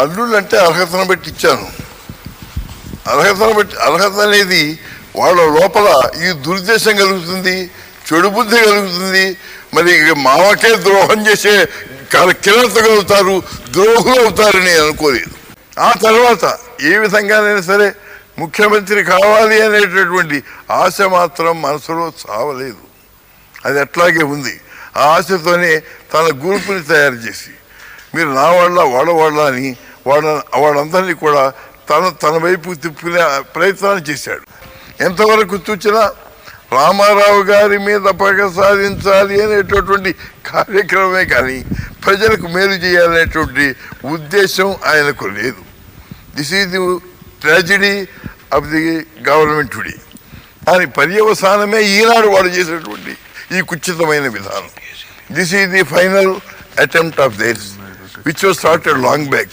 అల్లుళ్ళు అంటే అర్హతను బట్టి ఇచ్చాను. అర్హత అనేది వాళ్ళ లోపల ఈ దురుద్దేశం కలుగుతుంది, చెడు బుద్ధి కలుగుతుంది. మరి మామకే ద్రోహం చేసే కిరాతగలుగుతారు, ద్రోహులు అవుతారని అనుకోలేదు. ఆ తర్వాత ఏ విధంగానైనా సరే ముఖ్యమంత్రి కావాలి అనేటటువంటి ఆశ మాత్రం మనసులో చావలేదు. అది అట్లాగే ఉంది. ఆ ఆశతోనే తన గ్రూపుని తయారు చేసి మీరు నా వాళ్ళ అని వాళ్ళందరినీ కూడా తన వైపు తిప్పుకునే ప్రయత్నాలు చేశాడు. ఎంతవరకు చూసినా రామారావు గారి మీద పగ సాధించాలి అనేటటువంటి కార్యక్రమమే కానీ ప్రజలకు మేలు చేయాలనేటువంటి ఉద్దేశం ఆయనకు లేదు. This is the tragedy of the government today. దాని పర్యవసానమే ఈనాడు వాడు చేసినటువంటి ఈ కుచితమైన విధానం. This is the final attempt of there's which was started long back.